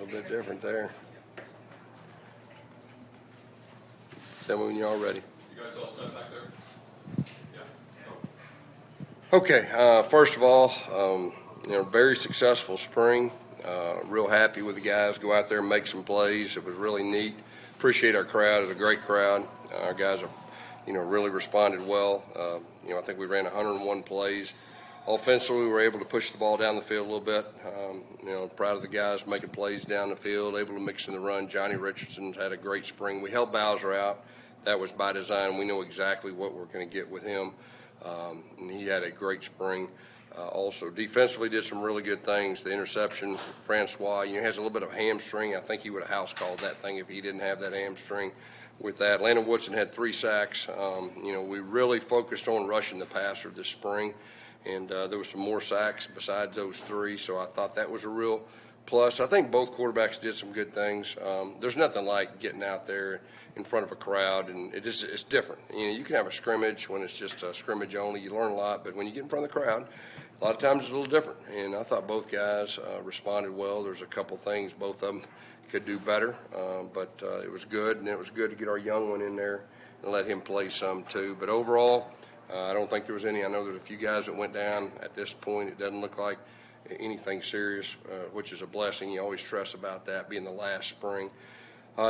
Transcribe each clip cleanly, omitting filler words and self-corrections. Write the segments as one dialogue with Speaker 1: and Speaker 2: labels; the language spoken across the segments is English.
Speaker 1: little bit different there. Tell me when you're all ready.
Speaker 2: You guys all set back there?
Speaker 1: Okay, first of all, very successful spring. Real happy with the guys. Go out there and make some plays. It was really neat. Appreciate our crowd. It was a great crowd. Our guys are, really responded well. I think we ran 101 plays. Offensively, we were able to push the ball down the field a little bit. Proud of the guys making plays down the field, able to mix in the run. Johnny Richardson's had a great spring. We held Bowser out. That was by design. We know exactly what we're going to get with him. And he had a great spring. Also, defensively did some really good things. The interception, Francois, he has a little bit of hamstring. I think he would have house called that thing if he didn't have that hamstring. With that, Landon Woodson had 3 sacks. We really focused on rushing the passer this spring, and there was some more sacks besides those 3. So I thought that was a real plus. I think both quarterbacks did some good things. There's nothing like getting out there in front of a crowd, and it's different. You can have a scrimmage when it's just a scrimmage only. You learn a lot, but when you get in front of the crowd, a lot of times it's a little different. And I thought both guys responded well. There's a couple things both of them could do better, but it was good, and it was good to get our young one in there and let him play some too. But overall, I don't think there was any. I know there's a few guys that went down at this point. It doesn't look like anything serious, which is a blessing. You always stress about that being the last spring.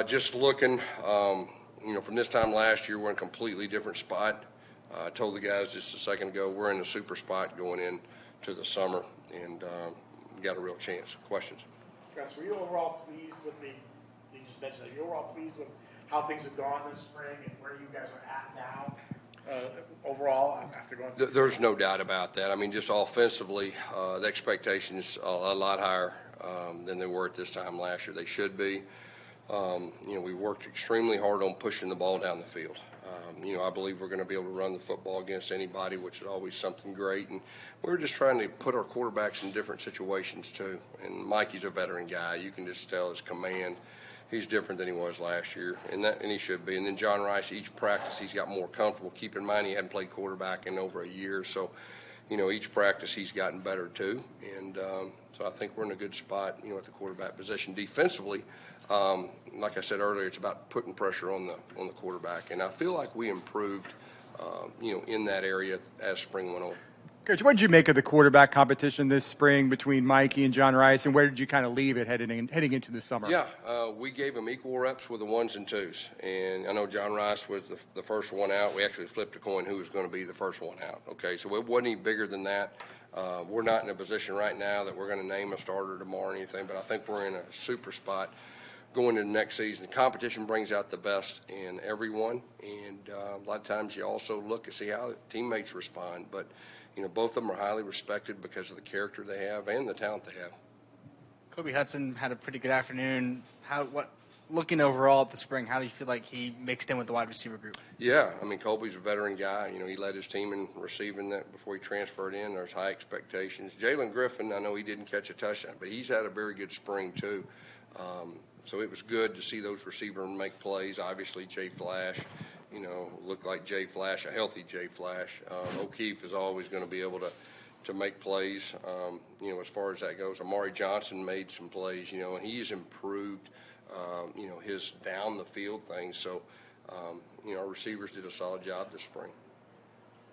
Speaker 1: Just looking, from this time last year, we're in a completely different spot. I told the guys just a second ago, we're in a super spot going into the summer, and we got a real chance. Questions?
Speaker 3: Gus, were you overall pleased with you just mentioned that, you overall pleased with how things have gone this spring and where you guys are at now? Overall, after going through
Speaker 1: There's no doubt about that. I mean, just offensively, the expectations are a lot higher than they were at this time last year. They should be. We worked extremely hard on pushing the ball down the field. I believe we're going to be able to run the football against anybody, which is always something great. And we're just trying to put our quarterbacks in different situations too. And Mikey's a veteran guy. You can just tell his command. He's different than he was last year, and he should be. And then John Rice, each practice he's got more comfortable. Keep in mind he hadn't played quarterback in over a year, so each practice he's gotten better too. And so I think we're in a good spot, at the quarterback position. Defensively, like I said earlier, it's about putting pressure on the quarterback, and I feel like we improved, in that area as spring went on.
Speaker 4: Coach, what did you make of the quarterback competition this spring between Mikey and John Rice, and where did you kind of leave it heading into the summer?
Speaker 1: Yeah, we gave them equal reps with the 1s and 2s, and I know John Rice was the first one out. We actually flipped a coin who was going to be the first one out. Okay, so it wasn't any bigger than that. We're not in a position right now that we're going to name a starter tomorrow or anything, but I think we're in a super spot going into the next season. The competition brings out the best in everyone, and a lot of times you also look and see how teammates respond, but both of them are highly respected because of the character they have and the talent they have.
Speaker 5: Kobe Hudson had a pretty good afternoon. Looking overall at the spring, how do you feel like he mixed in with the wide receiver group?
Speaker 1: Yeah, I mean, Kobe's a veteran guy. He led his team in receiving that before he transferred in. There's high expectations. Jalen Griffin, I know he didn't catch a touchdown, but he's had a very good spring too. So it was good to see those receivers make plays. Obviously, Jay Flash, looked like Jay Flash, a healthy Jay Flash. O'Keefe is always going to be able to make plays, as far as that goes. Amari Johnson made some plays, and he's improved, his down the field thing. So, our receivers did a solid job this spring.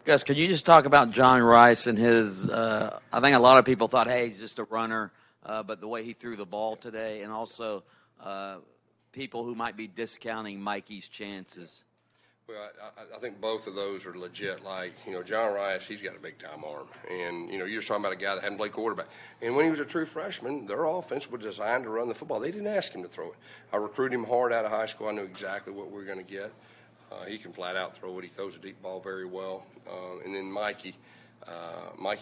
Speaker 6: Gus, could you just talk about John Rice and his, I think a lot of people thought, hey, he's just a runner, but the way he threw the ball today, and also people who might be discounting Mikey's chances.
Speaker 1: Well, I think both of those are legit. Like, John Rice, he's got a big-time arm. And, you're just talking about a guy that hadn't played quarterback. And when he was a true freshman, their offense was designed to run the football. They didn't ask him to throw it. I recruited him hard out of high school. I knew exactly what we were going to get. He can flat-out throw it. He throws a deep ball very well. And then Mikey's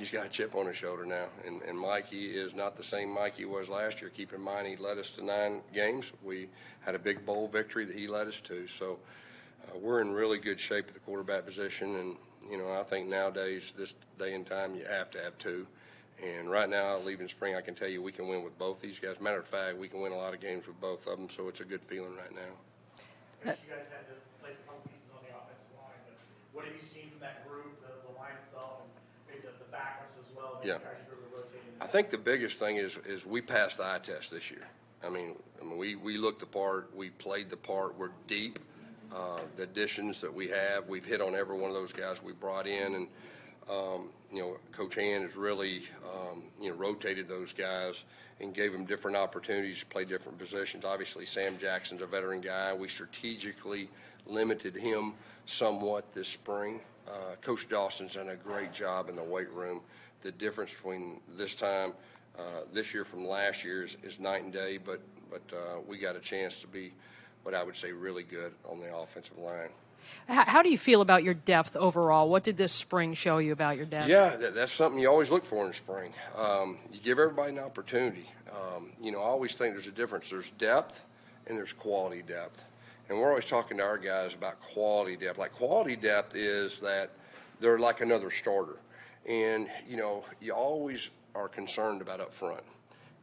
Speaker 1: got a chip on his shoulder now. And Mikey is not the same Mikey was last year. Keep in mind, he led us to 9 games. We had a big bowl victory that he led us to. So, we're in really good shape at the quarterback position, and I think nowadays, this day and time, you have to have 2. And right now, leaving spring, I can tell you we can win with both these guys. Matter of fact, we can win a lot of games with both of them, so it's a good feeling right now.
Speaker 3: You guys had to place a couple pieces on the offensive line, but what have you seen from that group, the line itself, and maybe the backups as well?
Speaker 1: Yeah. I think the biggest thing is we passed the eye test this year. I mean, we looked the part, we played the part, we're deep. The additions that we have, we've hit on every one of those guys we brought in, and Coach Hand has really rotated those guys and gave them different opportunities to play different positions. Obviously, Sam Jackson's a veteran guy. We strategically limited him somewhat this spring. Coach Dawson's done a great job in the weight room. The difference between this time, this year from last year is night and day, but we got a chance to be what I would say really good on the offensive line.
Speaker 2: How do you feel about your depth overall? What did this spring show you about your depth?
Speaker 1: Yeah, that's something you always look for in spring. You give everybody an opportunity. I always think there's a difference. There's depth and there's quality depth. And we're always talking to our guys about quality depth. Like, quality depth is that they're like another starter. And, you always are concerned about up front.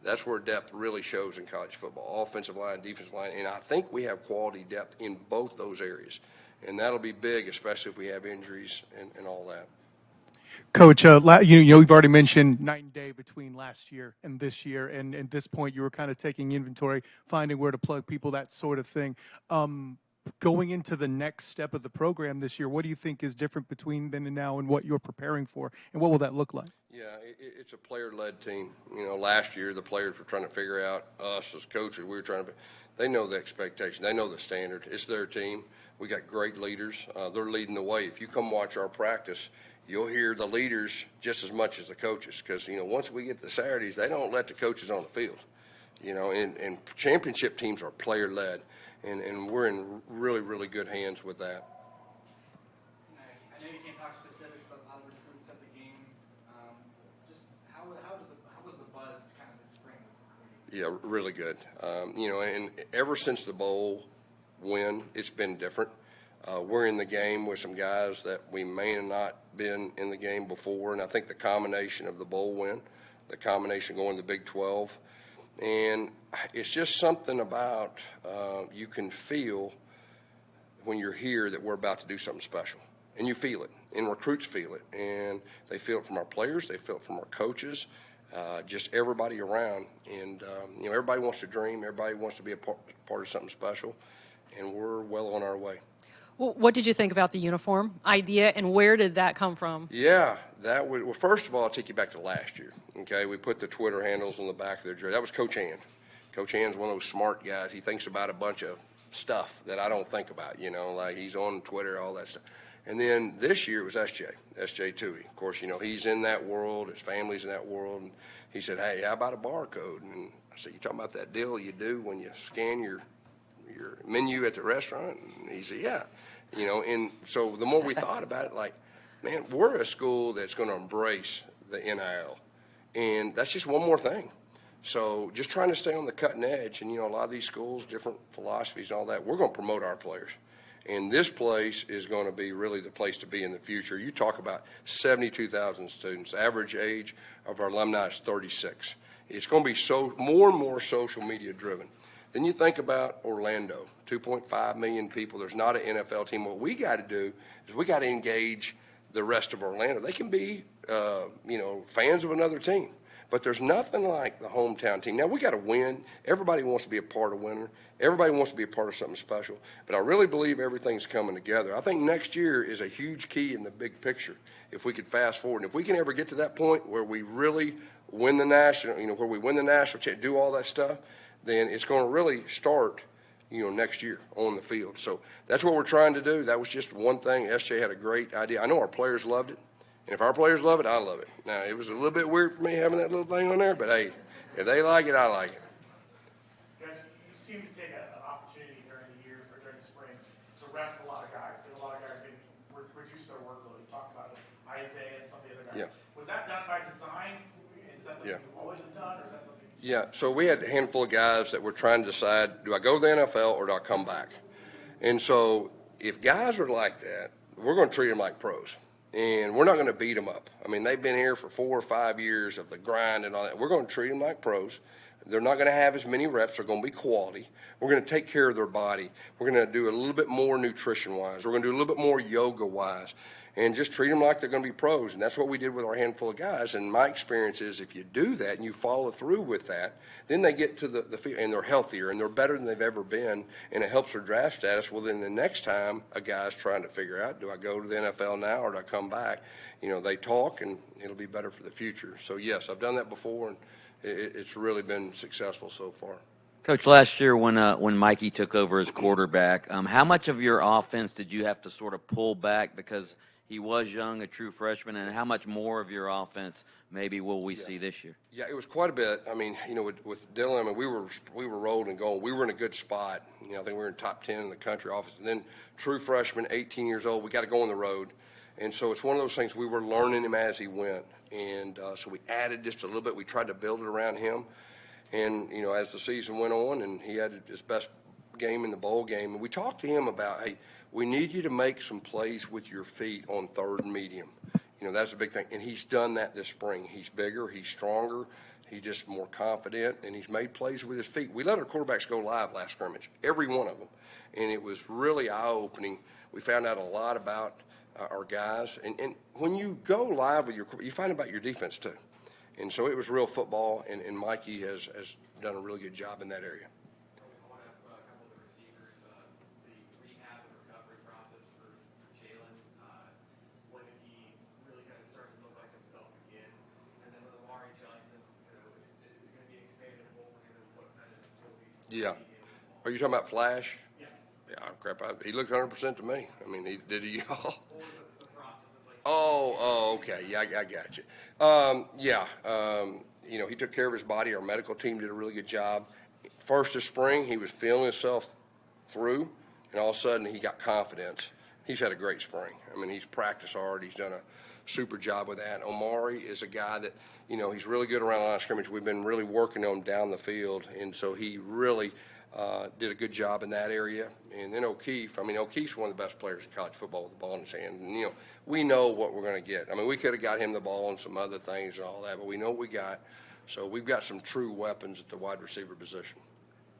Speaker 1: That's where depth really shows in college football, offensive line, defensive line. And I think we have quality depth in both those areas. And that'll be big, especially if we have injuries and all that.
Speaker 7: Coach, you've already mentioned night and day between last year and this year, and at this point you were kind of taking inventory, finding where to plug people, that sort of thing. Going into the next step of the program this year, what do you think is different between then and now, and what you're preparing for, and what will that look like?
Speaker 1: Yeah, it's a player-led team. Last year the players were trying to figure out, us as coaches, we were trying to. They know the expectation. They know the standard. It's their team. We got great leaders. They're leading the way. If you come watch our practice, you'll hear the leaders just as much as the coaches, because once we get to Saturdays, they don't let the coaches on the field. And championship teams are player-led, and we're in really, really good hands with that.
Speaker 5: I know you can't talk specifics, but a lot of recruits at the game. Just how was the buzz kind of this spring with recruiting?
Speaker 1: Yeah, really good. And ever since the bowl win, it's been different. We're in the game with some guys that we may have not been in the game before, and I think the combination of the bowl win, the combination going to the Big 12, and it's just something about you can feel when you're here that we're about to do something special, and you feel it, and recruits feel it, and they feel it from our players, they feel it from our coaches, just everybody around, and everybody wants to dream, everybody wants to be a part of something special, and we're well on our way.
Speaker 2: Well, what did you think about the uniform idea, and where did that come from?
Speaker 1: Yeah, that was, well, first of all, I'll take you back to last year. Okay, we put the Twitter handles on the back of their jersey. That was Coach Hand. Coach Hand's one of those smart guys. He thinks about a bunch of stuff that I don't think about, like he's on Twitter, all that stuff. And then this year it was SJ Toohey. Of course, he's in that world, his family's in that world. And he said, hey, how about a barcode? And I said, you talking about that deal you do when you scan your menu at the restaurant? And he said, yeah. And so the more we thought about it, like, man, we're a school that's going to embrace the NIL. And that's just one more thing. So just trying to stay on the cutting edge. And, a lot of these schools, different philosophies and all that, we're going to promote our players. And this place is going to be really the place to be in the future. You talk about 72,000 students. The average age of our alumni is 36. It's going to be more and more social media driven. Then you think about Orlando, 2.5 million people. There's not an NFL team. What we got to do is we got to engage the rest of Orlando. They can be, fans of another team, but there's nothing like the hometown team. Now, we got to win. Everybody wants to be a part of winner. Everybody wants to be a part of something special. But I really believe everything's coming together. I think next year is a huge key in the big picture. If we could fast forward, and if we can ever get to that point where we really win the national, where we win the national championship, do all that stuff, then it's going to really start, next year on the field. So that's what we're trying to do. That was just one thing. SJ had a great idea. I know our players loved it. And if our players love it, I love it. Now, it was a little bit weird for me having that little thing on there, but hey, if they like it, I like it.
Speaker 3: Guys, you seem to take an opportunity during the year or during the spring to rest a lot of guys, because a lot of guys maybe reduce their workload. You talked about Isaiah and some of the other guys.
Speaker 1: Yeah.
Speaker 3: Was that done by design? Is that something you've always done, or is that something?
Speaker 1: Yeah, so we had a handful of guys that were trying to decide, do I go to the NFL or do I come back? And so if guys are like that, we're going to treat them like pros. And we're not going to beat them up. I mean, they've been here for 4 or 5 years of the grind and all that. We're going to treat them like pros. They're not going to have as many reps. They're going to be quality. We're going to take care of their body. We're going to do a little bit more nutrition-wise. We're going to do a little bit more yoga-wise. and just treat them like they're going to be pros. And that's what we did with our handful of guys. And my experience is if you do that and you follow through with that, then they get to the field and they're healthier and they're better than they've ever been, and it helps their draft status. Well, then the next time a guy's trying to figure out, do I go to the NFL now or do I come back? They talk, and it'll be better for the future. So, yes, I've done that before, and it's really been successful so far.
Speaker 6: Coach, last year when Mikey took over as quarterback, how much of your offense did you have to sort of pull back because he was young, a true freshman, and how much more of your offense maybe will we see this year? Yeah,
Speaker 1: it was quite a bit. I mean, with Dylan, I mean, we were rolling and going. We were in a good spot. I think we were in top 10 in the country office. And then true freshman, 18 years old, we got to go on the road. And so it's one of those things we were learning him as he went. And so we added just a little bit. We tried to build it around him. And, as the season went on, and he had his best game in the bowl game, and we talked to him about, hey, we need you to make some plays with your feet on third and medium. That's a big thing. And he's done that this spring. He's bigger, he's stronger, he's just more confident, and he's made plays with his feet. We let our quarterbacks go live last scrimmage, every one of them. And it was really eye-opening. We found out a lot about our guys. And when you go live with you find out about your defense too. And so it was real football, and Mikey has done a really good job in that area.
Speaker 8: I want to ask about a couple of the receivers, the rehab and recovery process for Jalen. When did he really kind of start to look like himself again? And then with Amari Johnson, is it going to be expandable for him, and what kind of trophies?
Speaker 1: Yeah. Are you talking about Flash?
Speaker 8: Yes.
Speaker 1: Yeah, crap. He looked 100% to me. I mean, did he y'all?
Speaker 8: What was the process of like?
Speaker 1: Oh, okay. Yeah, I got you. He took care of his body. Our medical team did a really good job. First of spring, he was feeling himself through, and all of a sudden he got confidence. He's had a great spring. I mean, he's practiced hard. He's done a super job with that. Omari is a guy that, he's really good around the line of scrimmage. We've been really working on him down the field, and so he really did a good job in that area. And then O'Keefe O'Keefe's one of the best players in college football with the ball in his hand. And, we know what we're going to get. I mean, we could have got him the ball and some other things and all that, but we know what we got. So we've got some true weapons at the wide receiver position.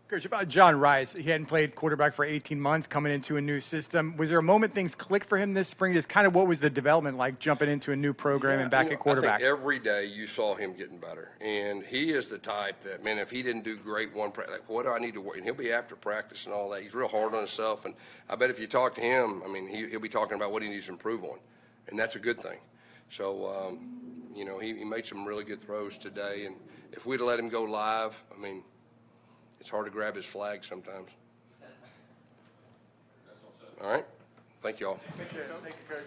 Speaker 4: Coach, about John Rice, he hadn't played quarterback for 18 months, coming into a new system. Was there a moment things clicked for him this spring? Just kind of what was the development like jumping into a new program and back at quarterback?
Speaker 1: I think every day you saw him getting better. And he is the type that, man, if he didn't do great one practice, like, what do I need to work? And he'll be after practice and all that. He's real hard on himself. And I bet if you talk to him, he'll be talking about what he needs to improve on. And that's a good thing. So, he made some really good throws today. And if we'd have let him go live, it's hard to grab his flag sometimes. All right. Thank you all.
Speaker 4: Thank you, Coach.